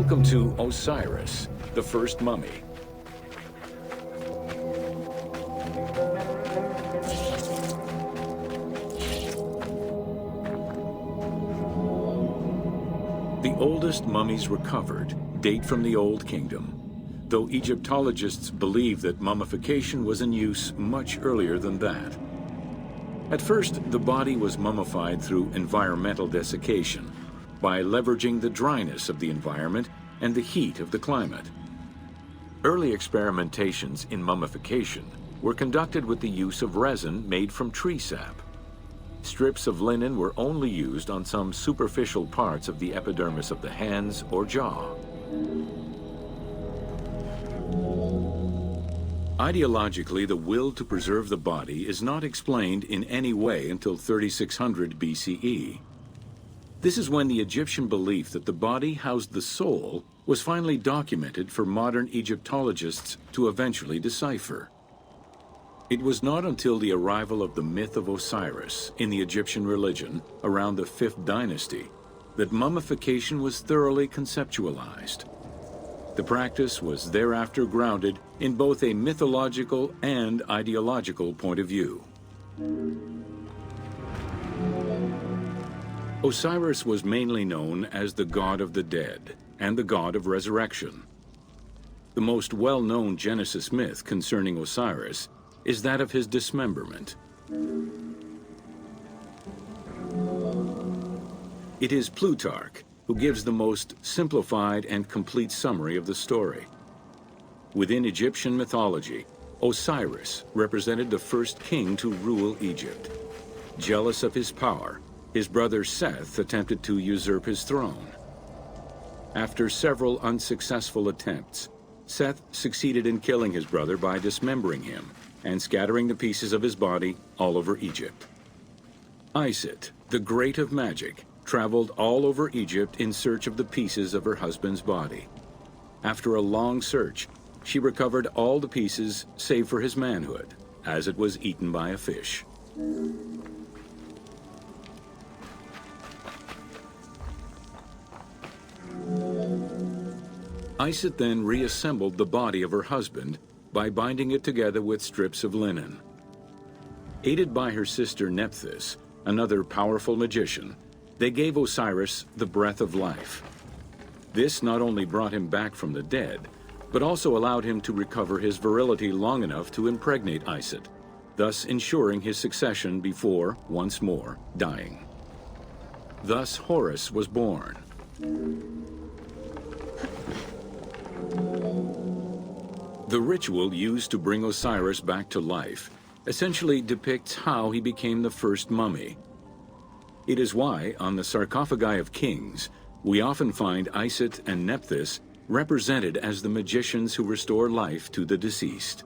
Welcome to Osiris, the first mummy. The oldest mummies recovered date from the Old Kingdom, though Egyptologists believe that mummification was in use much earlier than that. At first, the body was mummified through environmental desiccation, by leveraging the dryness of the environment and the heat of the climate. Early experimentations in mummification were conducted with the use of resin made from tree sap. Strips of linen were only used on some superficial parts of the epidermis of the hands or jaw. Ideologically, the will to preserve the body is not explained in any way until 3600 BCE. This is when the Egyptian belief that the body housed the soul was finally documented for modern Egyptologists to eventually decipher. It was not until the arrival of the myth of Osiris in the Egyptian religion around the 5th dynasty that mummification was thoroughly conceptualized. The practice was thereafter grounded in both a mythological and ideological point of view. Osiris was mainly known as the god of the dead and the god of resurrection. The most well-known Genesis myth concerning Osiris is that of his dismemberment. It is Plutarch who gives the most simplified and complete summary of the story. Within Egyptian mythology, Osiris represented the first king to rule Egypt. Jealous of his power, his brother Seth attempted to usurp his throne. After several unsuccessful attempts, Seth succeeded in killing his brother by dismembering him and scattering the pieces of his body all over Egypt. Isis, the great of magic, traveled all over Egypt in search of the pieces of her husband's body. After a long search, she recovered all the pieces save for his manhood, as it was eaten by a fish. Isis then reassembled the body of her husband by binding it together with strips of linen. Aided by her sister Nephthys, another powerful magician, they gave Osiris the breath of life. This not only brought him back from the dead, but also allowed him to recover his virility long enough to impregnate Isis, thus ensuring his succession before, once more, dying. Thus Horus was born. The ritual used to bring Osiris back to life essentially depicts how he became the first mummy. It is why, on the sarcophagi of kings, we often find Isis and Nephthys represented as the magicians who restore life to the deceased.